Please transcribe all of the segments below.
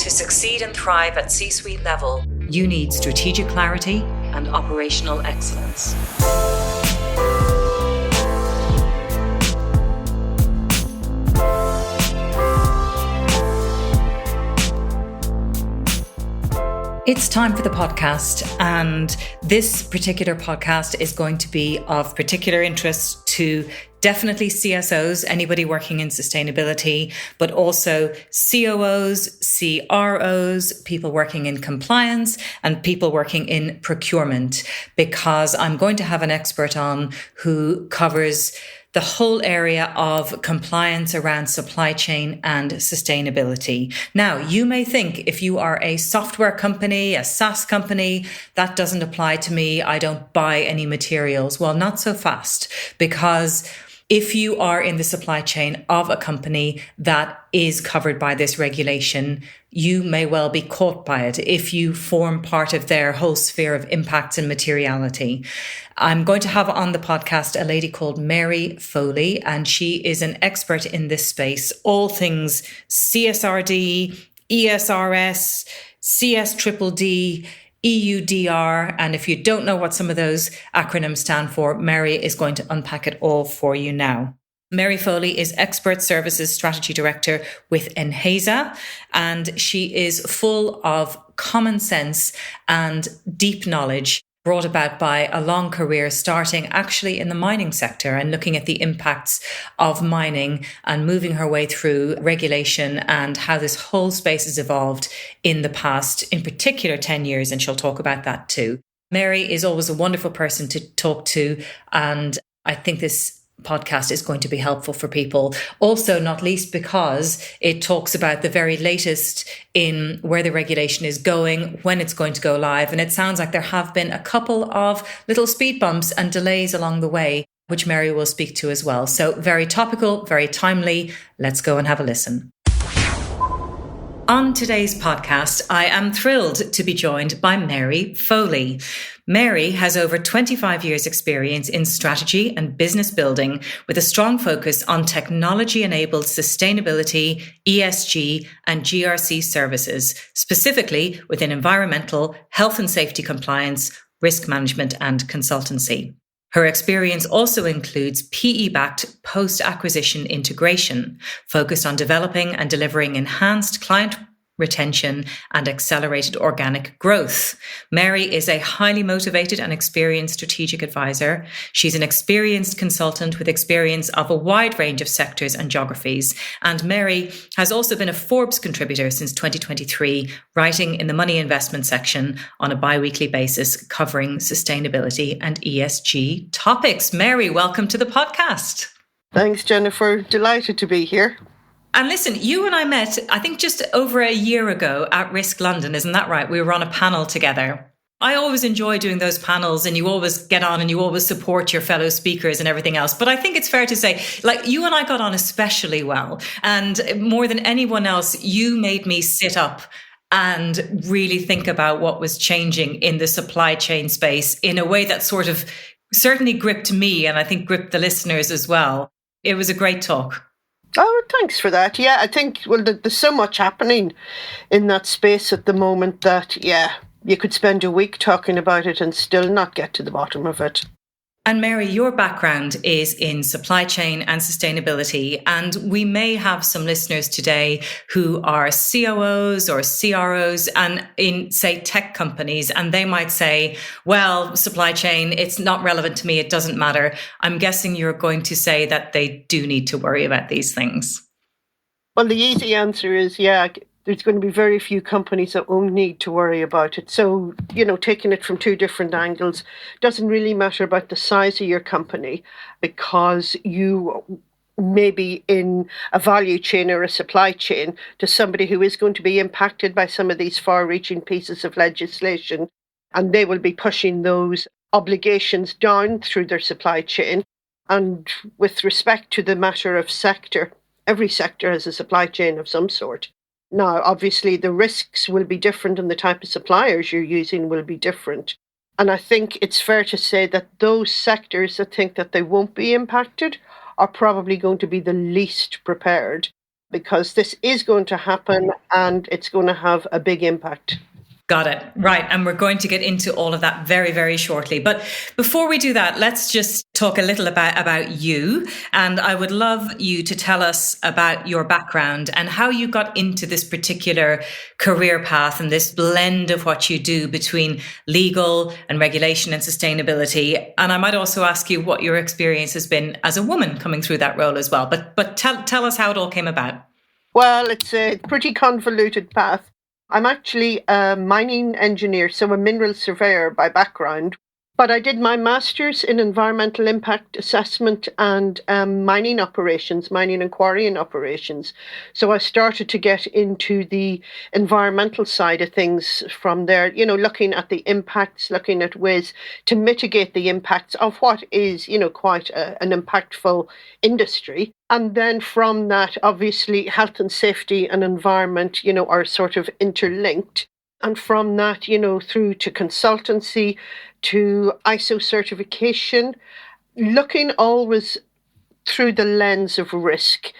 To succeed and thrive at C-suite level, you need strategic clarity and operational excellence. It's time for the podcast, and this particular podcast is going to be of particular interest to definitely CSOs, anybody working in sustainability, but also COOs, CROs, people working in compliance, and people working in procurement, because I'm going to have an expert on who covers the whole area of compliance around supply chain and sustainability. Now, you may think if you are a software company, a SaaS company, that doesn't apply to me. I don't buy any materials. Well, not so fast, because if you are in the supply chain of a company that is covered by this regulation, you may well be caught by it if you form part of their whole sphere of impacts and materiality. I'm going to have on the podcast a lady called Mary Foley, and she is an expert in this space, all things CSRD, ESRS, CSDDD, EUDR, and if you don't know what some of those acronyms stand for, Mary is going to unpack it all for you now. Mary Foley is Expert Services Strategy Director with Enhesa, and she is full of common sense and deep knowledge brought about by a long career starting actually in the mining sector and looking at the impacts of mining and moving her way through regulation and how this whole space has evolved in the past, in particular 10 years, and she'll talk about that too. Mary is always a wonderful person to talk to, and I think this podcast is going to be helpful for people. Also, not least because it talks about the very latest in where the regulation is going, when it's going to go live. And it sounds like there have been a couple of little speed bumps and delays along the way, which Mary will speak to as well. So very topical, very timely. Let's go and have a listen. On today's podcast, I am thrilled to be joined by Mary Foley. Mary has over 25 years' experience in strategy and business building with a strong focus on technology-enabled sustainability, ESG, and GRC services, specifically within environmental, health and safety compliance, risk management, and consultancy. Her experience also includes PE-backed post-acquisition integration, focused on developing and delivering enhanced client retention and accelerated organic growth. Mary is a highly motivated and experienced strategic advisor. She's an experienced consultant with experience of a wide range of sectors and geographies. And Mary has also been a Forbes contributor since 2023, writing in the money investment section on a bi-weekly basis, covering sustainability and ESG topics. Mary, welcome to the podcast. Thanks, Jennifer. Delighted to be here. And listen, you and I met, I think just over a year ago at Risk London, isn't that right? We were on a panel together. I always enjoy doing those panels, and you always get on and you always support your fellow speakers and everything else. But I think it's fair to say, like, you and I got on especially well. And more than anyone else, you made me sit up and really think about what was changing in the supply chain space in a way that sort of certainly gripped me, and I think gripped the listeners as well. It was a great talk. Oh, thanks for that. Yeah, I think, well, there's so much happening in that space at the moment that, yeah, you could spend a week talking about it and still not get to the bottom of it. And Mary, your background is in supply chain and sustainability, and we may have some listeners today who are COOs or CROs and in, say, tech companies, and they might say, well, supply chain, it's not relevant to me, it doesn't matter. I'm guessing you're going to say that they do need to worry about these things. Well, the easy answer is, yeah, there's going to be very few companies that won't need to worry about it. So, taking it from two different angles, doesn't really matter about the size of your company, because you may be in a value chain or a supply chain to somebody who is going to be impacted by some of these far-reaching pieces of legislation, and they will be pushing those obligations down through their supply chain. And with respect to the matter of sector, every sector has a supply chain of some sort. Now, obviously, the risks will be different and the type of suppliers you're using will be different. And I think it's fair to say that those sectors that think that they won't be impacted are probably going to be the least prepared. because this is going to happen and it's going to have a big impact. Got it. Right. And we're going to get into all of that very, very shortly. But before we do that, let's just talk a little about you. And I would love you to tell us about your background and how you got into this particular career path and this blend of what you do between legal and regulation and sustainability. And I might also ask you what your experience has been as a woman coming through that role as well. But tell us how it all came about. Well, it's a pretty convoluted path. I'm actually a mining engineer, so a mineral surveyor by background. But I did my master's in environmental impact assessment and mining operations, mining and quarrying operations. So I started to get into the environmental side of things from there, looking at the impacts, looking at ways to mitigate the impacts of what is, quite an impactful industry. And then from that, obviously, health and safety and environment, are sort of interlinked. And from that, through to consultancy, to ISO certification, looking always through the lens of risk.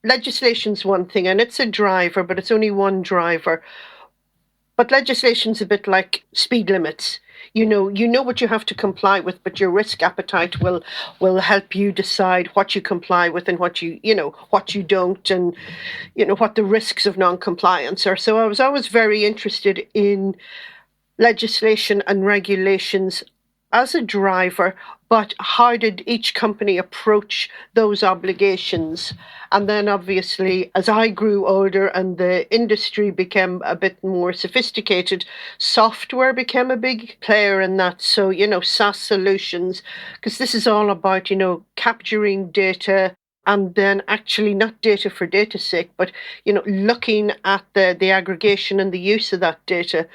Legislation's one thing, and it's a driver, but it's only one driver. But legislation's a bit like speed limits. You know what you have to comply with, but your risk appetite will help you decide what you comply with and what you don't, and what the risks of non-compliance are. So I was always very interested in legislation and regulations as a driver, but how did each company approach those obligations? And then obviously, as I grew older and the industry became a bit more sophisticated, software became a big player in that. So, SaaS solutions, because this is all about, capturing data and then actually not data for data's sake, but, looking at the aggregation and the use of that data.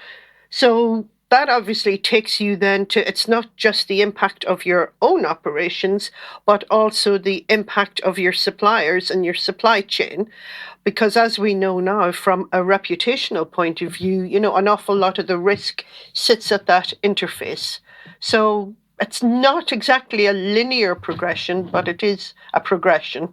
So that obviously takes you then to, it's not just the impact of your own operations, but also the impact of your suppliers and your supply chain. Because as we know now, from a reputational point of view, an awful lot of the risk sits at that interface. So it's not exactly a linear progression, but it is a progression.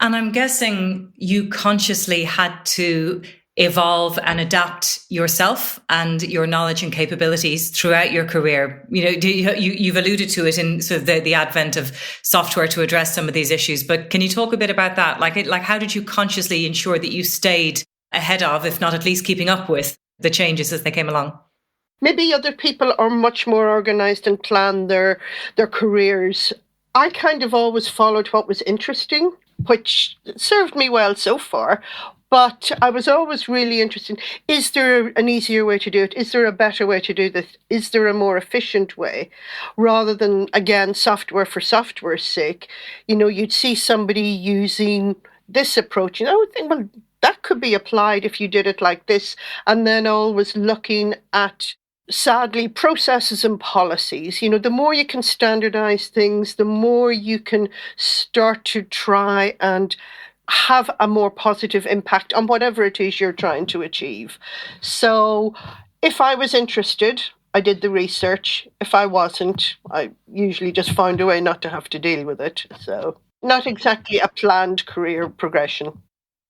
And I'm guessing you consciously had to evolve and adapt yourself and your knowledge and capabilities throughout your career. You've alluded to it in sort of the advent of software to address some of these issues, but can you talk a bit about that? Like how did you consciously ensure that you stayed ahead of, if not at least keeping up with, the changes as they came along? Maybe other people are much more organized and plan their careers. I kind of always followed what was interesting, which served me well so far. But I was always really interested. Is there an easier way to do it? Is there a better way to do this? Is there a more efficient way? Rather than, again, software for software's sake. You'd see somebody using this approach, and I would think, well, that could be applied if you did it like this. And then always looking at, sadly, processes and policies. The more you can standardize things, the more you can start to try and have a more positive impact on whatever it is you're trying to achieve. So if I was interested, I did the research. If I wasn't, I usually just found a way not to have to deal with it. So not exactly a planned career progression.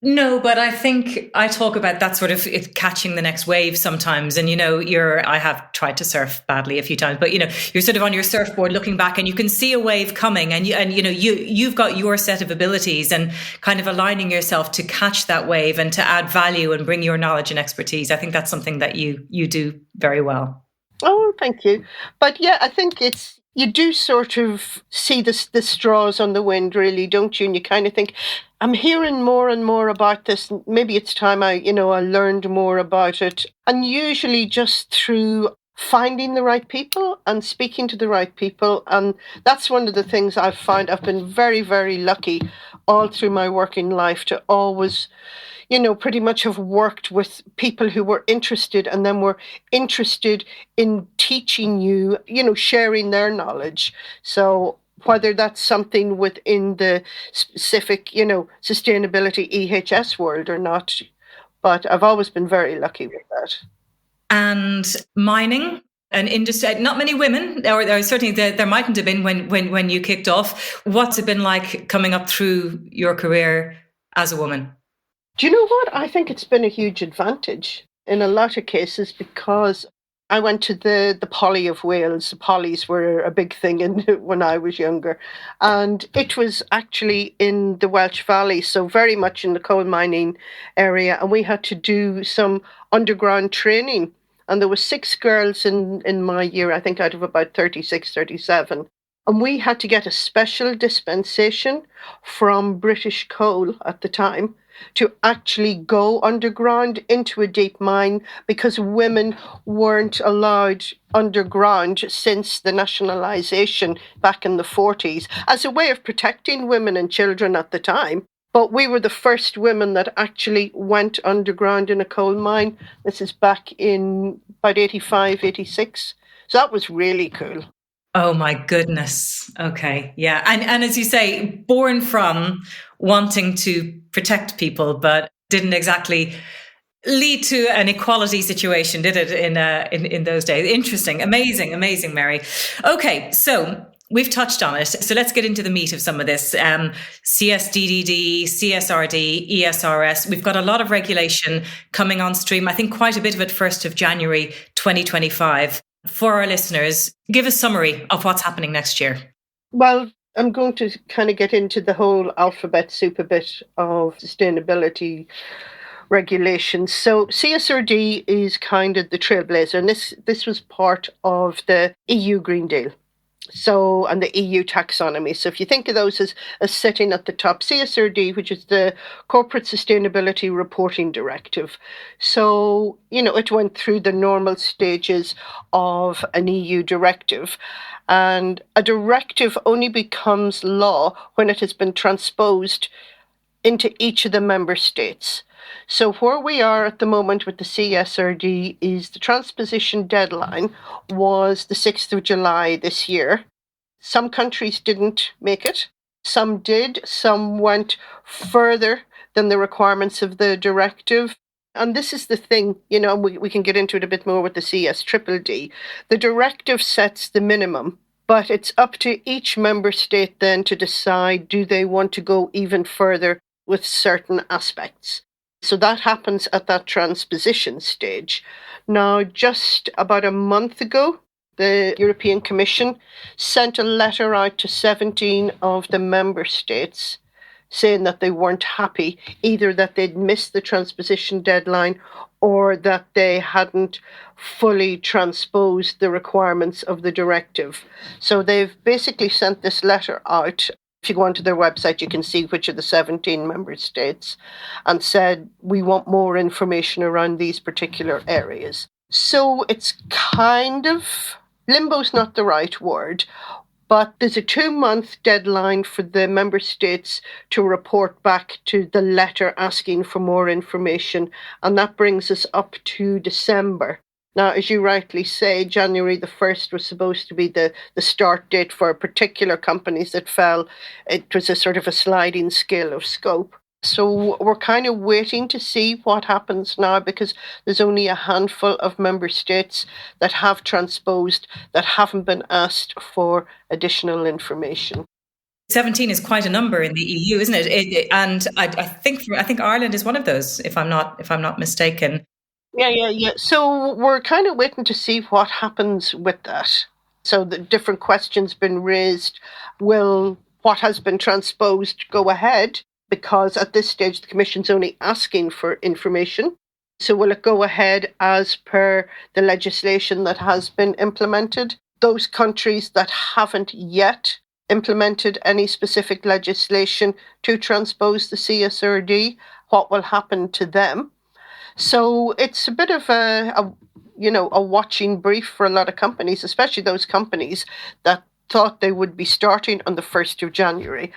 No, but I think I talk about that sort of catching the next wave sometimes. And, I have tried to surf badly a few times, but, you're sort of on your surfboard looking back and you can see a wave coming and you've got your set of abilities and kind of aligning yourself to catch that wave and to add value and bring your knowledge and expertise. I think that's something that you do very well. Oh, thank you. But yeah, I think you do sort of see the straws on the wind, really, don't you? And you kind of think, I'm hearing more and more about this. Maybe it's time I learned more about it. And usually just through finding the right people and speaking to the right people. And that's one of the things I've found. I've been very, very lucky all through my working life to always, pretty much have worked with people who were interested and then were interested in teaching you, sharing their knowledge. So whether that's something within the specific, sustainability EHS world or not, but I've always been very lucky with that. And mining, an industry, not many women, or certainly there mightn't have been when you kicked off. What's it been like coming up through your career as a woman? Do you know what? I think it's been a huge advantage in a lot of cases because I went to the Poly of Wales. The Polys were a big thing when I was younger. And it was actually in the Welsh Valley, so very much in the coal mining area. And we had to do some underground training. And there were 6 girls in my year, I think out of about 36, 37. And we had to get a special dispensation from British Coal at the time to actually go underground into a deep mine because women weren't allowed underground since the nationalisation back in the 40s as a way of protecting women and children at the time. But we were the first women that actually went underground in a coal mine. This is back in about 85, 86. So that was really cool. Oh my goodness. Okay. Yeah. And as you say, born from wanting to protect people, but didn't exactly lead to an equality situation, did it, in those days? Interesting. Amazing, Mary. Okay. So we've touched on it. So let's get into the meat of some of this. CSDDD, CSRD, ESRS. We've got a lot of regulation coming on stream. I think quite a bit of it 1st of January, 2025. For our listeners, give a summary of what's happening next year. Well, I'm going to kind of get into the whole alphabet soup a bit of sustainability regulations. So CSRD is kind of the trailblazer, and this was part of the EU Green Deal. So, and the EU taxonomy. So if you think of those as sitting at the top, CSRD, which is the Corporate Sustainability Reporting Directive. So, it went through the normal stages of an EU directive. And a directive only becomes law when it has been transposed into each of the member states. So where we are at the moment with the CSRD is the transposition deadline was the 6th of July this year. Some countries didn't make it. Some did. Some went further than the requirements of the directive. And this is the thing, we can get into it a bit more with the CSDDD. The directive sets the minimum, but it's up to each member state then to decide, do they want to go even further with certain aspects? So that happens at that transposition stage. Now, just about a month ago, the European Commission sent a letter out to 17 of the member states saying that they weren't happy, either that they'd missed the transposition deadline or that they hadn't fully transposed the requirements of the directive. So they've basically sent this letter out. If you go onto their website, you can see which of the 17 member states, and said, we want more information around these particular areas. So it's kind of, limbo's not the right word, but there's a 2-month deadline for the member states to report back to the letter asking for more information, and that brings us up to December. Now, as you rightly say, January the 1st was supposed to be the start date for particular companies that fell. It was a sort of a sliding scale of scope. So we're kind of waiting to see what happens now because there's only a handful of member states that have transposed that haven't been asked for additional information. 17 is quite a number in the EU, isn't it? And I think Ireland is one of those, if I'm not mistaken. Yeah. So we're kind of waiting to see what happens with that. So the different questions been raised. Will what has been transposed go ahead? Because at this stage, the Commission's only asking for information. So will it go ahead as per the legislation that has been implemented? Those countries that haven't yet implemented any specific legislation to transpose the CSRD, what will happen to them? So it's a bit of a watching brief for a lot of companies, especially those companies that thought they would be starting on the 1st of January.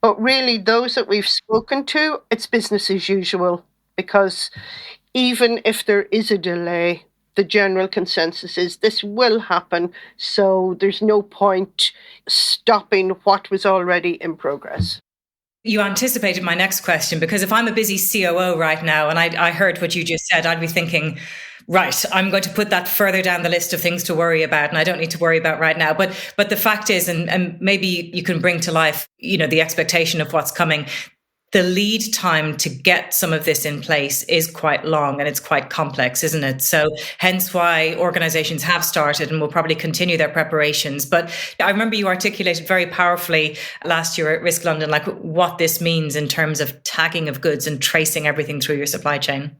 But really, those that we've spoken to, it's business as usual, because even if there is a delay, the general consensus is this will happen. So there's no point stopping what was already in progress. You anticipated my next question, because if I'm a busy COO right now and I heard what you just said, I'd be thinking, right, I'm going to put that further down the list of things to worry about, and I don't need to worry about right now. But the fact is, and maybe you can bring to life, the expectation of what's coming. the lead time to get some of this in place is quite long and it's quite complex, isn't it? So hence why organizations have started and will probably continue their preparations. But I remember you articulated very powerfully last year at Risk London, like what this means in terms of tagging of goods and tracing everything through your supply chain.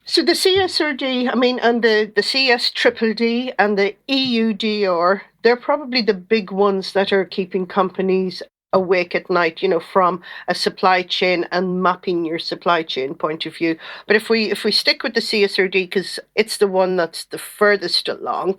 So the CSRD, and the CSDDD and the EUDR, they're probably the big ones that are keeping companies awake at night, from a supply chain and mapping your supply chain point of view. But if we stick with the CSRD, because it's the one that's the furthest along,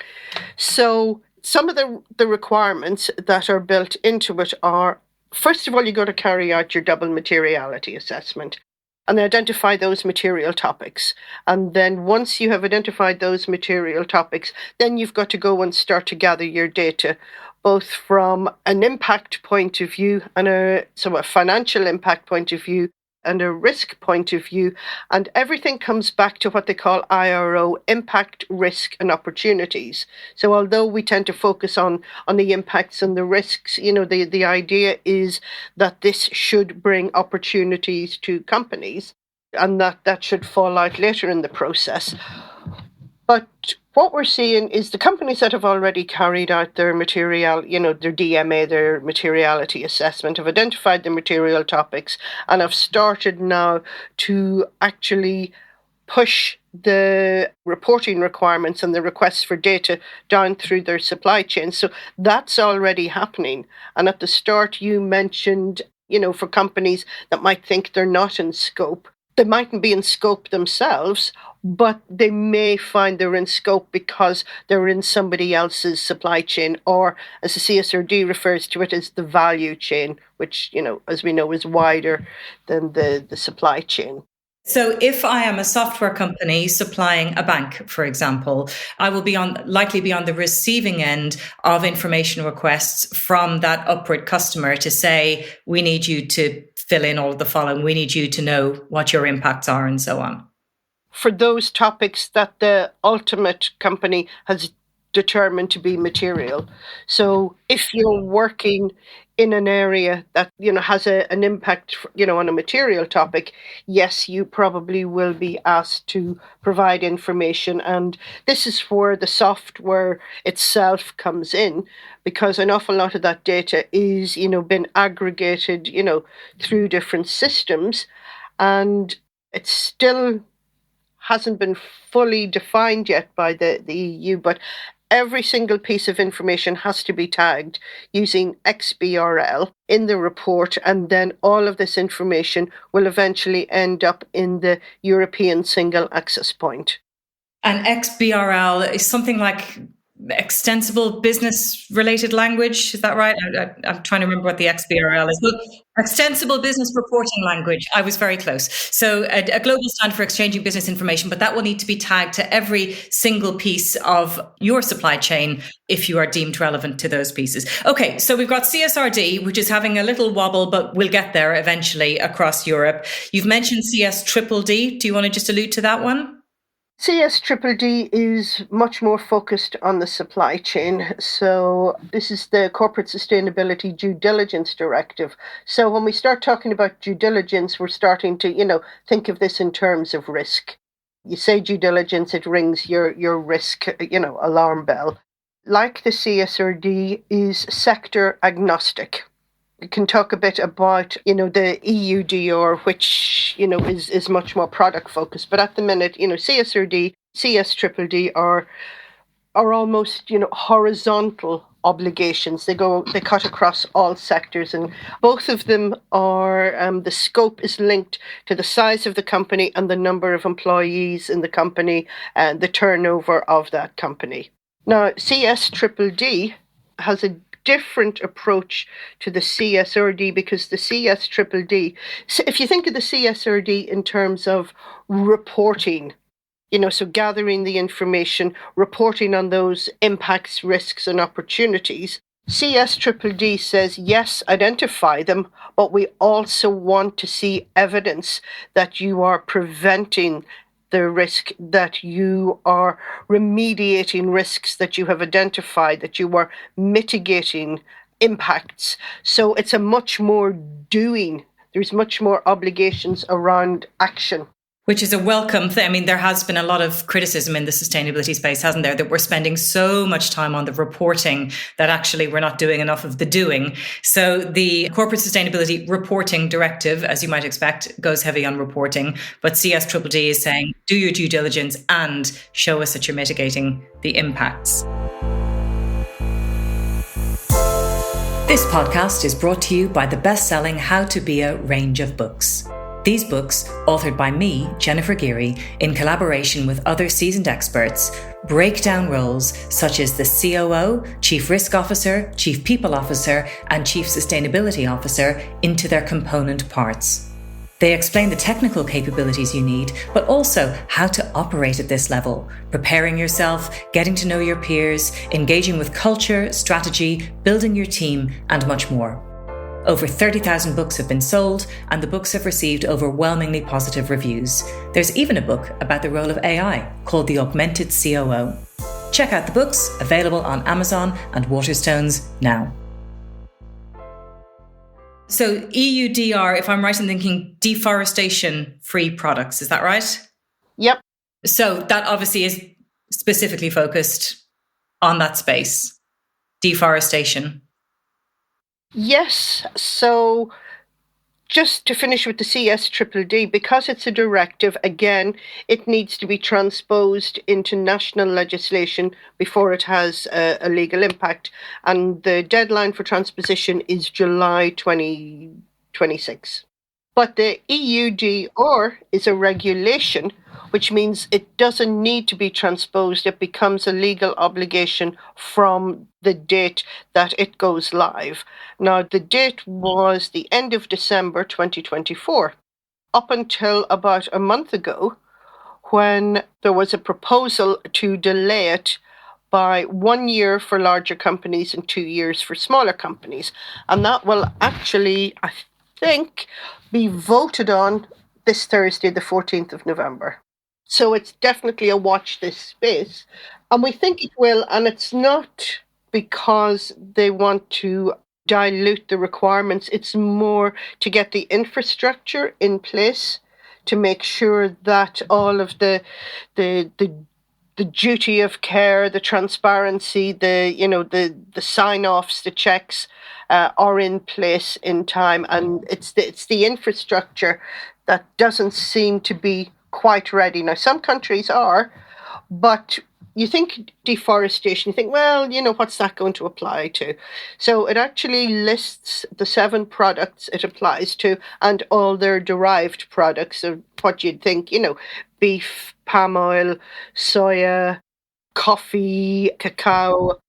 so some of the requirements that are built into it are, first of all, you got to carry out your double materiality assessment and identify those material topics. And then once you have identified those material topics, then you've got to go and start to gather your data, both from an impact point of view and a financial impact point of view and a risk point of view. And everything comes back to what they call IRO, impact, risk and opportunities. So although we tend to focus on the impacts and the risks, the idea is that this should bring opportunities to companies and that should fall out later in the process. But what we're seeing is the companies that have already carried out their material, their DMA, their materiality assessment, have identified the material topics and have started now to actually push the reporting requirements and the requests for data down through their supply chain. So that's already happening. And at the start, you mentioned, for companies that might think they're not in scope, they mightn't be in scope themselves, but they may find they're in scope because they're in somebody else's supply chain, or as the CSRD refers to it, as the value chain, which, as we know, is wider than the supply chain. So if I am a software company supplying a bank, for example, I will likely be on the receiving end of information requests from that upward customer to say, we need you to fill in all of the following, we need you to know what your impacts are and so on. For those topics that the ultimate company has determined to be material. So if you're working in an area that, has an impact, on a material topic, yes, you probably will be asked to provide information. And this is where the software itself comes in, because an awful lot of that data is, been aggregated, through different systems. And it's still hasn't been fully defined yet by the EU, but every single piece of information has to be tagged using XBRL in the report, and then all of this information will eventually end up in the European Single Access Point. And XBRL is something like extensible business related language. Is that right? I'm trying to remember what the XBRL is. But extensible business reporting language. I was very close. So a global standard for exchanging business information, but that will need to be tagged to every single piece of your supply chain if you are deemed relevant to those pieces. Okay, so we've got CSRD, which is having a little wobble, but we'll get there eventually across Europe. You've mentioned CSDDD. Do you want to just allude to that one? CSDDD is much more focused on the supply chain. So this is the Corporate Sustainability Due Diligence Directive. So when we start talking about due diligence, we're starting to, think of this in terms of risk. You say due diligence, it rings your risk, alarm bell. Like the CSRD, is sector agnostic. We can talk a bit about, the EUDR, which, is much more product focused. But at the minute, CSRD, CSDDD are almost, horizontal obligations. They cut across all sectors, and both of them are, the scope is linked to the size of the company and the number of employees in the company and the turnover of that company. Now, CSDDD has a different approach to the CSRD, because the CSDDD, so if you think of the CSRD in terms of reporting, so gathering the information, reporting on those impacts, risks and opportunities, CSDDD says, yes, identify them, but we also want to see evidence that you are preventing the risk, that you are remediating risks that you have identified, that you are mitigating impacts. So it's a much more doing. there's much more obligations around action. Which is a welcome thing. I mean, there has been a lot of criticism in the sustainability space, hasn't there, that we're spending so much time on the reporting that actually we're not doing enough of the doing. So the Corporate Sustainability Reporting Directive, as you might expect, goes heavy on reporting. But CSRD is saying, do your due diligence and show us that you're mitigating the impacts. This podcast is brought to you by the best-selling How to Be a range of books. These books, authored by me, Jennifer Geary, in collaboration with other seasoned experts, break down roles such as the COO, Chief Risk Officer, Chief People Officer, and Chief Sustainability Officer into their component parts. They explain the technical capabilities you need, but also how to operate at this level, preparing yourself, getting to know your peers, engaging with culture, strategy, building your team, and much more. Over 30,000 books have been sold, and the books have received overwhelmingly positive reviews. There's even a book about the role of AI called The Augmented COO. Check out the books, available on Amazon and Waterstones now. So EUDR, if I'm right in thinking, deforestation-free products, is that right? Yep. So that obviously is specifically focused on that space, deforestation. Yes. So just to finish with the CSRD, because it's a directive, again, it needs to be transposed into national legislation before it has a legal impact. And the deadline for transposition is July 2026. But the EUDR is a regulation, which means it doesn't need to be transposed. It becomes a legal obligation from the date that it goes live. Now, the date was the end of December 2024, up until about a month ago, when there was a proposal to delay it by 1 year for larger companies and 2 years for smaller companies. And that will actually, I think, be voted on this Thursday, the 14th of November. So it's definitely a watch this space. And we think it will, and it's not because they want to dilute the requirements. It's more to get the infrastructure in place to make sure that all of the duty of care, the transparency, the sign-offs, the checks are in place in time. And it's the infrastructure that doesn't seem to be quite ready. Now, some countries are, but you think deforestation, you think, well, what's that going to apply to? So it actually lists the 7 products it applies to and all their derived products of what you'd think, beef, palm oil, soya, coffee, cacao,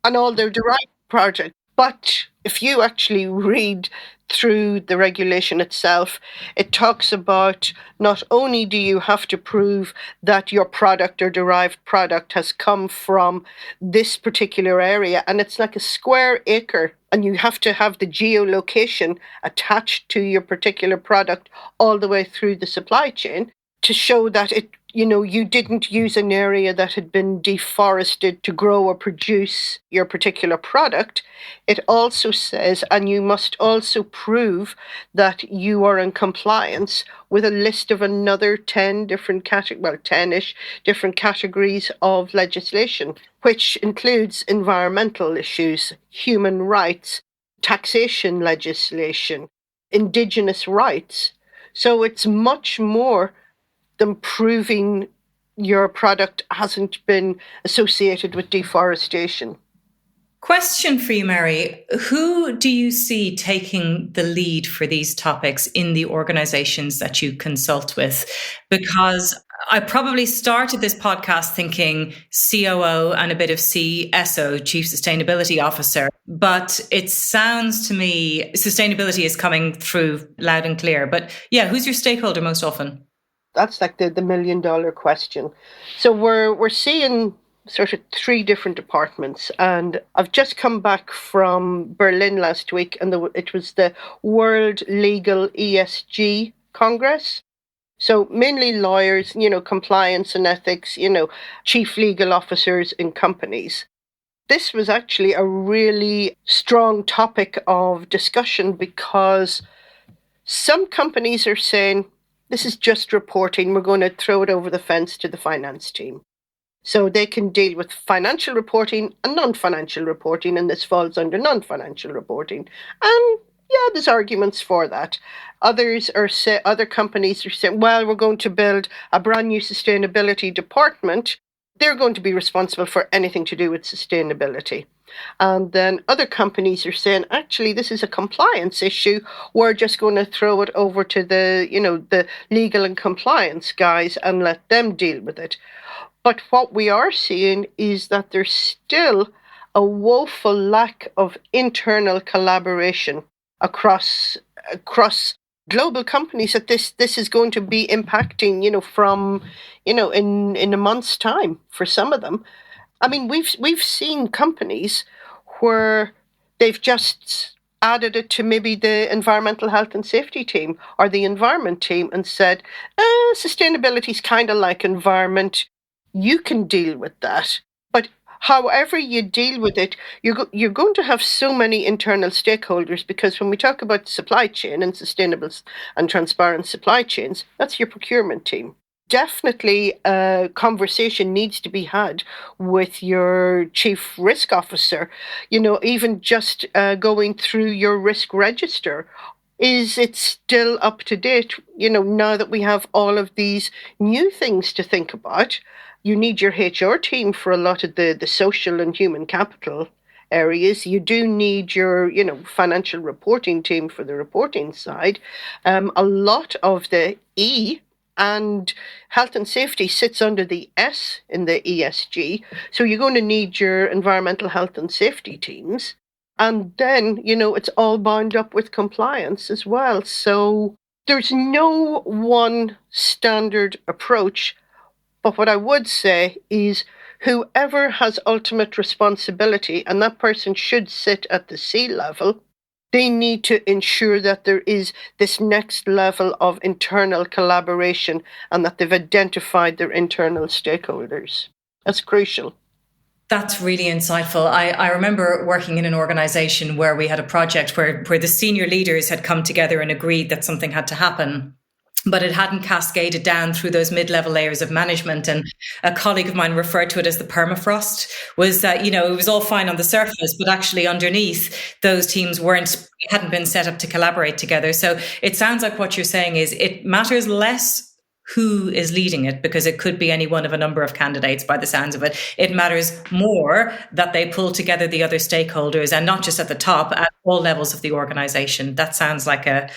and all their derived products. But if you actually read through the regulation itself, it talks about not only do you have to prove that your product or derived product has come from this particular area, and it's like a square acre, and you have to have the geolocation attached to your particular product all the way through the supply chain to show that you didn't use an area that had been deforested to grow or produce your particular product. It also says, and you must also prove that you are in compliance with a list of another 10 different 10-ish different categories of legislation, which includes environmental issues, human rights, taxation legislation, indigenous rights. So it's much more than proving your product hasn't been associated with deforestation. Question for you, Mary. Who do you see taking the lead for these topics in the organizations that you consult with? Because I probably started this podcast thinking COO and a bit of CSO, Chief Sustainability Officer, but it sounds to me sustainability is coming through loud and clear. But yeah, who's your stakeholder most often? That's like the $1 million question. So we're seeing sort of 3 different departments, and I've just come back from Berlin last week, and it was the World Legal ESG Congress. So mainly lawyers, compliance and ethics, chief legal officers in companies. This was actually a really strong topic of discussion because Some companies are saying, this is just reporting, we're going to throw it over the fence to the finance team. So they can deal with financial reporting and non-financial reporting, and this falls under non-financial reporting. And yeah, there's arguments for that. Other companies are saying, well, we're going to build a brand new sustainability department. They're going to be responsible for anything to do with sustainability. And then other companies are saying, actually, this is a compliance issue. We're just going to throw it over to the legal and compliance guys and let them deal with it. But what we are seeing is that there's still a woeful lack of internal collaboration across global companies that this is going to be impacting, from, in a month's time for some of them. I mean, we've seen companies where they've just added it to maybe the environmental health and safety team or the environment team and said, sustainability is kind of like environment. You can deal with that. But however you deal with it, you're going to have so many internal stakeholders, because when we talk about supply chain and sustainable and transparent supply chains, that's your procurement team. Definitely a conversation needs to be had with your chief risk officer, even just going through your risk register. Is it still up to date? Now that we have all of these new things to think about, you need your HR team for a lot of the social and human capital areas. You do need your, financial reporting team for the reporting side. A lot of the E and health and safety sits under the S in the ESG. So you're going to need your environmental health and safety teams. And then, it's all bound up with compliance as well. So there's no one standard approach. But what I would say is whoever has ultimate responsibility, and that person should sit at the C level, they need to ensure that there is this next level of internal collaboration and that they've identified their internal stakeholders. That's crucial. That's really insightful. I remember working in an organization where we had a project where the senior leaders had come together and agreed that something had to happen, but it hadn't cascaded down through those mid-level layers of management. And a colleague of mine referred to it as the permafrost, was that, it was all fine on the surface, but actually underneath, those teams hadn't been set up to collaborate together. So it sounds like what you're saying is it matters less who is leading it, because it could be any one of a number of candidates by the sounds of it. It matters more that they pull together the other stakeholders, and not just at the top, at all levels of the organization. That sounds like a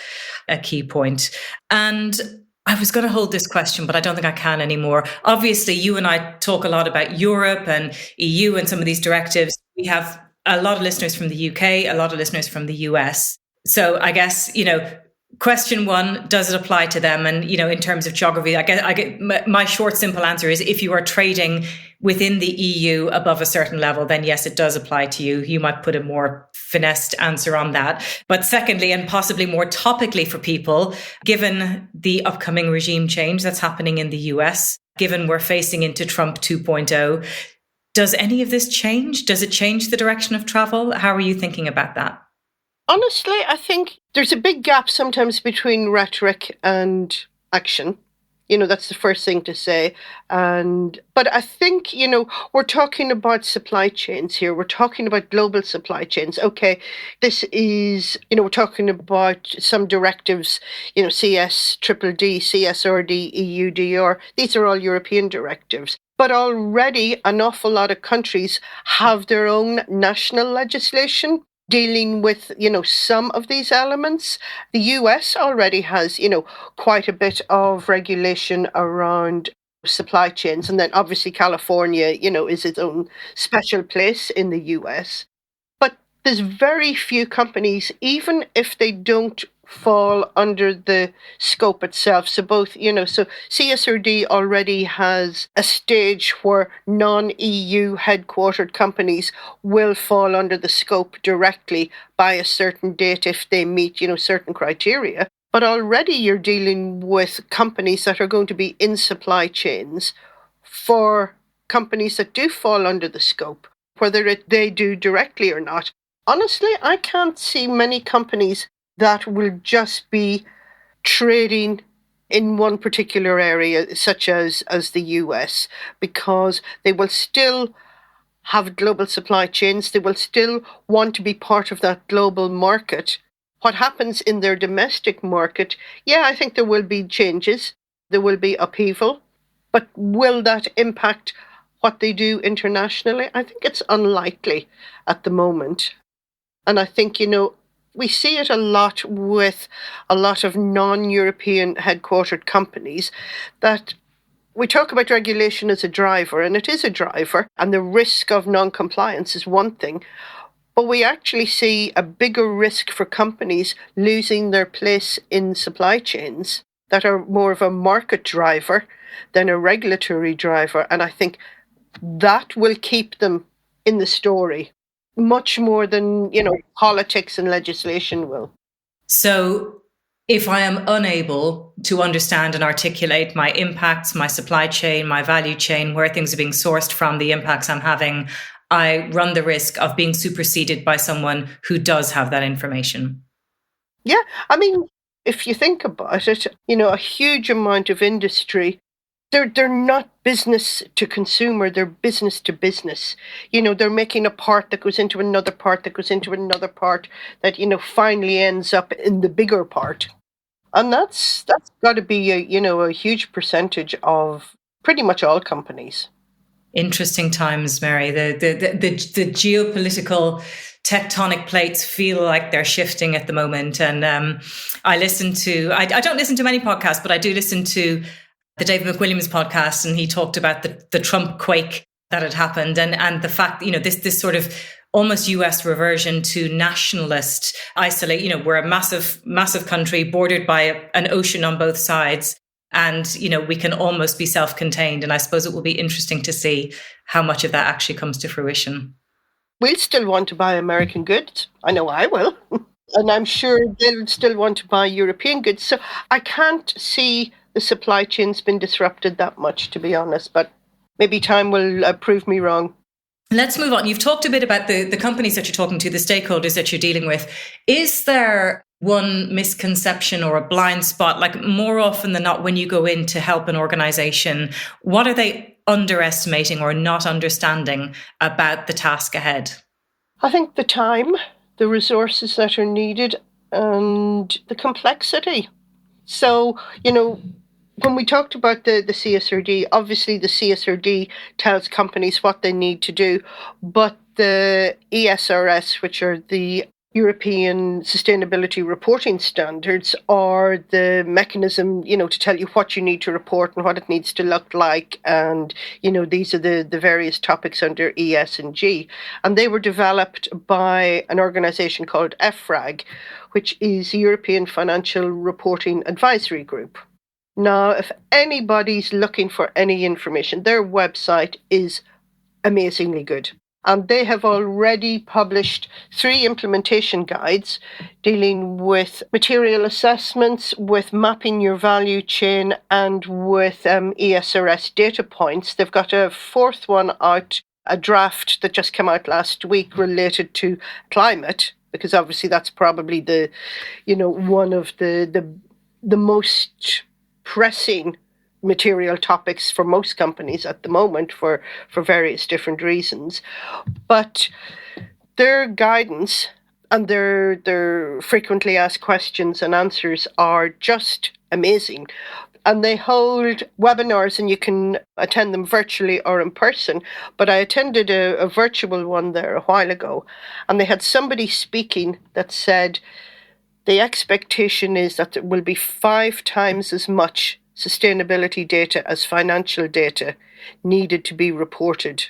key point. And I was going to hold this question, but I don't think I can anymore. Obviously, you and I talk a lot about Europe and EU and some of these directives. We have a lot of listeners from the UK, a lot of listeners from the US. So I guess, question one, does it apply to them? And, in terms of geography, I get my short, simple answer is if you are trading within the EU above a certain level, then yes, it does apply to you. You might put a more finessed answer on that. But secondly, and possibly more topically for people, given the upcoming regime change that's happening in the US, given we're facing into Trump 2.0, does any of this change? Does it change the direction of travel? How are you thinking about that? Honestly, I think there's a big gap sometimes between rhetoric and action. That's the first thing to say. But I think, we're talking about supply chains here. We're talking about global supply chains. Okay, this is, we're talking about some directives, CSRD, CSRD, EUDR. These are all European directives. But already an awful lot of countries have their own national legislation dealing with, some of these elements. The US already has, quite a bit of regulation around supply chains. And then obviously California, is its own special place in the US. But there's very few companies, even if they don't fall under the scope itself. So both, so CSRD already has a stage where non-EU headquartered companies will fall under the scope directly by a certain date if they meet, certain criteria. But already you're dealing with companies that are going to be in supply chains for companies that do fall under the scope, whether they do directly or not. Honestly, I can't see many companies that will just be trading in one particular area, such as the US, because they will still have global supply chains. They will still want to be part of that global market. What happens in their domestic market, yeah, I think there will be changes. There will be upheaval. But will that impact what they do internationally? I think it's unlikely at the moment. And I think, we see it a lot with a lot of non-European headquartered companies that we talk about regulation as a driver, and it is a driver, and the risk of non-compliance is one thing, but we actually see a bigger risk for companies losing their place in supply chains that are more of a market driver than a regulatory driver, and I think that will keep them in the story much more than, politics and legislation will. So if I am unable to understand and articulate my impacts, my supply chain, my value chain, where things are being sourced from, the impacts I'm having, I run the risk of being superseded by someone who does have that information. Yeah, I mean, if you think about it, a huge amount of industry, they're not business to consumer, they're business to business. They're making a part that goes into another part that goes into another part that, finally ends up in the bigger part. And that's got to be a huge percentage of pretty much all companies. Interesting times, Mary. The geopolitical tectonic plates feel like they're shifting at the moment. And I don't listen to many podcasts, but I do listen to the David McWilliams podcast, and he talked about the Trump quake that had happened, and the fact, this sort of almost US reversion to nationalist isolate. We're a massive country bordered by an ocean on both sides, and we can almost be self-contained. And I suppose it will be interesting to see how much of that actually comes to fruition. We'll still want to buy American goods. I know I will. And I'm sure they'll still want to buy European goods. So I can't see the supply chain's been disrupted that much, to be honest, but maybe time will prove me wrong. Let's move on. You've talked a bit about the companies that you're talking to, the stakeholders that you're dealing with. Is there one misconception or a blind spot, like more often than not, when you go in to help an organization, what are they underestimating or not understanding about the task ahead? I think the time, the resources that are needed, and the complexity. So, when we talked about the CSRD, obviously the CSRD tells companies what they need to do, but the ESRS, which are the European Sustainability Reporting Standards, are the mechanism, to tell you what you need to report and what it needs to look like. And, these are the various topics under ES and G. And they were developed by an organisation called EFRAG, which is European Financial Reporting Advisory Group. Now, if anybody's looking for any information, their website is amazingly good. And they have already published 3 implementation guides dealing with material assessments, with mapping your value chain, and with ESRS data points. They've got a 4th one out, a draft that just came out last week related to climate, because obviously that's probably one of the most pressing material topics for most companies at the moment for various different reasons. But their guidance and their frequently asked questions and answers are just amazing. And they hold webinars, and you can attend them virtually or in person. But I attended a virtual one there a while ago, and they had somebody speaking that said the expectation is that there will be 5 times as much sustainability data as financial data needed to be reported.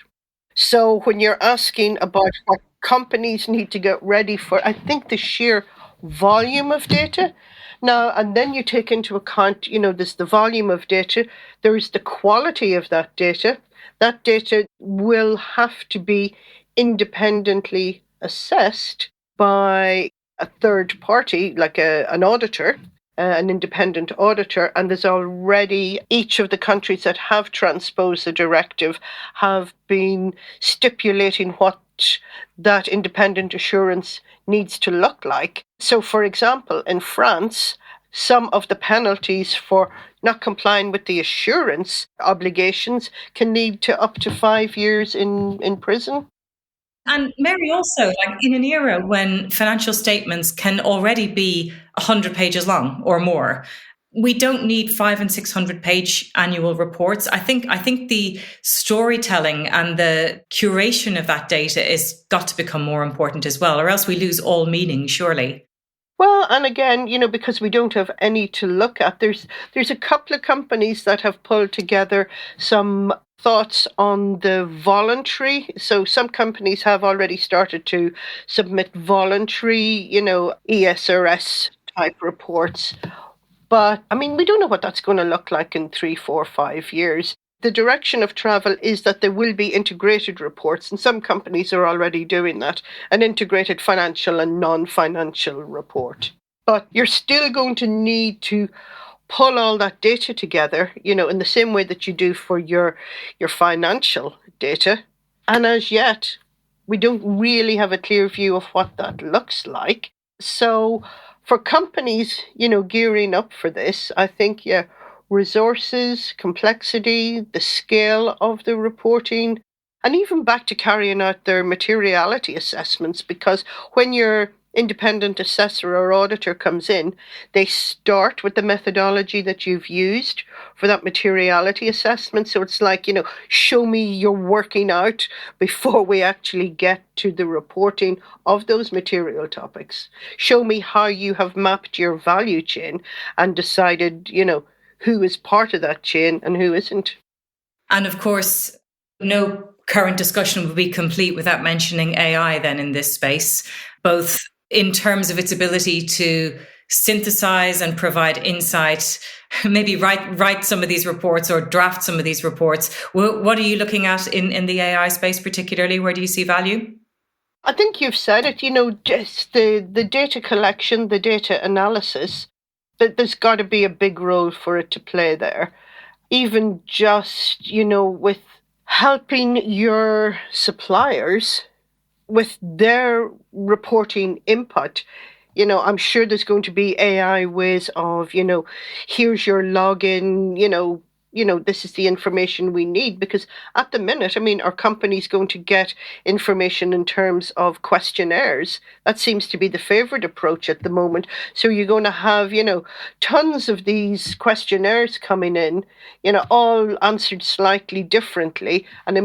So when you're asking about what companies need to get ready for, I think the sheer volume of data now, and then you take into account, there's the volume of data, there is the quality of that data. That data will have to be independently assessed by a third party, like an auditor, an independent auditor, and there's already each of the countries that have transposed the directive have been stipulating what that independent assurance needs to look like. So, for example, in France, some of the penalties for not complying with the assurance obligations can lead to up to 5 years in prison. And Mary, also, like in an era when financial statements can already be 100 pages long or more, we don't need 500 and 600 page annual reports. I think the storytelling and the curation of that data is got to become more important as well, or else we lose all meaning, surely. Well, and again, because we don't have any to look at, there's a couple of companies that have pulled together some thoughts on the voluntary. So some companies have already started to submit voluntary, ESRS type reports. But I mean, we don't know what that's going to look like in 3, 4, 5 years. The direction of travel is that there will be integrated reports, and some companies are already doing that, an integrated financial and non-financial report. But you're still going to need to pull all that data together, in the same way that you do for your financial data. And as yet, we don't really have a clear view of what that looks like. So for companies, gearing up for this, I think, resources, complexity, the scale of the reporting, and even back to carrying out their materiality assessments, because when your independent assessor or auditor comes in, they start with the methodology that you've used for that materiality assessment. So it's like, show me you're working out before we actually get to the reporting of those material topics. Show me how you have mapped your value chain and decided, who is part of that chain and who isn't. And of course, no current discussion would be complete without mentioning AI then in this space, both in terms of its ability to synthesize and provide insight, maybe write some of these reports or draft some of these reports. What are you looking at in the AI space particularly? Where do you see value? I think you've said it, just the data collection, the data analysis, that there's got to be a big role for it to play there. Even just, with helping your suppliers with their reporting input. I'm sure there's going to be AI ways of, here's your login, this is the information we need. Because at the minute, our company's going to get information in terms of questionnaires. That seems to be the favorite approach at the moment. So you're going to have, tons of these questionnaires coming in, all answered slightly differently. And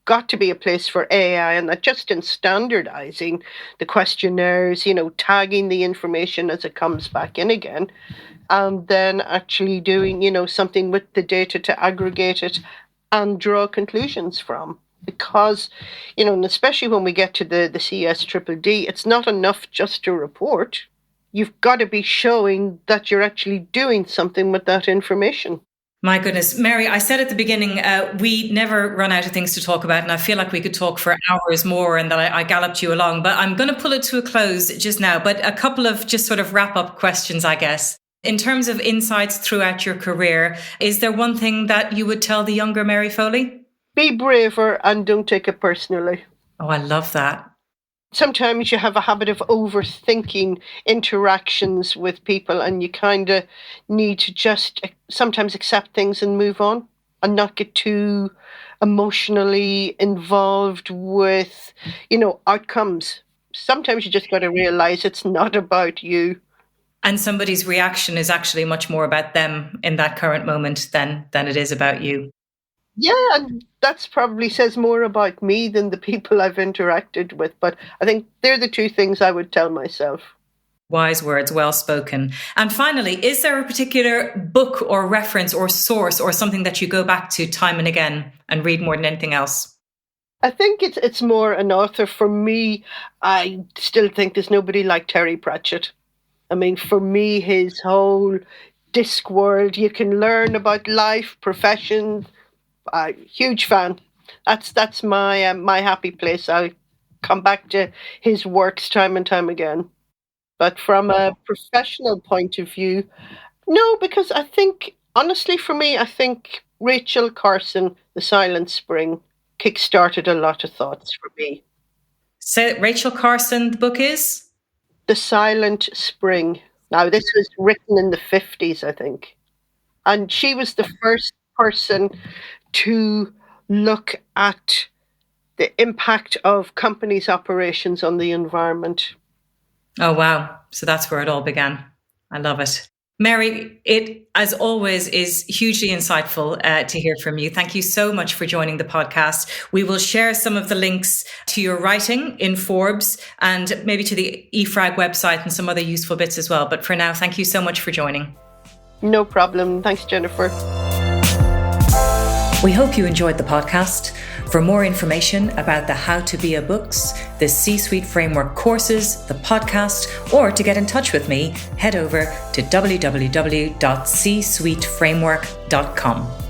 got to be a place for AI, and that just in standardizing the questionnaires, tagging the information as it comes back in again, and then actually doing, something with the data to aggregate it and draw conclusions from. Because, and especially when we get to the CSRD, it's not enough just to report. You've got to be showing that you're actually doing something with that information. My goodness, Mary, I said at the beginning, we never run out of things to talk about, and I feel like we could talk for hours more and that I galloped you along, but I'm going to pull it to a close just now. But a couple of just sort of wrap up questions, I guess. In terms of insights throughout your career, is there one thing that you would tell the younger Mary Foley? Be braver and don't take it personally. Oh, I love that. Sometimes you have a habit of overthinking interactions with people, and you kind of need to just sometimes accept things and move on and not get too emotionally involved with, outcomes. Sometimes you just got to realize it's not about you. And somebody's reaction is actually much more about them in that current moment than it is about you. Yeah, and that's probably says more about me than the people I've interacted with. But I think they're the two things I would tell myself. Wise words, well spoken. And finally, is there a particular book or reference or source or something that you go back to time and again and read more than anything else? I think it's more an author. For me, I still think there's nobody like Terry Pratchett. For me, his whole Discworld, you can learn about life, profession. Huge fan. That's my my happy place. I come back to his works time and time again. But from a professional point of view, no, because I think, honestly, for me, I think Rachel Carson, The Silent Spring, kickstarted a lot of thoughts for me. So Rachel Carson, the book is? The Silent Spring. Now, this was written in the 50s, I think. And she was the first person to look at the impact of companies' operations on the environment. Oh, wow. So that's where it all began. I love it. Mary, it, as always, is hugely insightful to hear from you. Thank you so much for joining the podcast. We will share some of the links to your writing in Forbes and maybe to the EFRAG website and some other useful bits as well. But for now, thank you so much for joining. No problem. Thanks, Jennifer. We hope you enjoyed the podcast. For more information about the How to Be a books, the C-Suite Framework courses, the podcast, or to get in touch with me, head over to www.csuiteframework.com.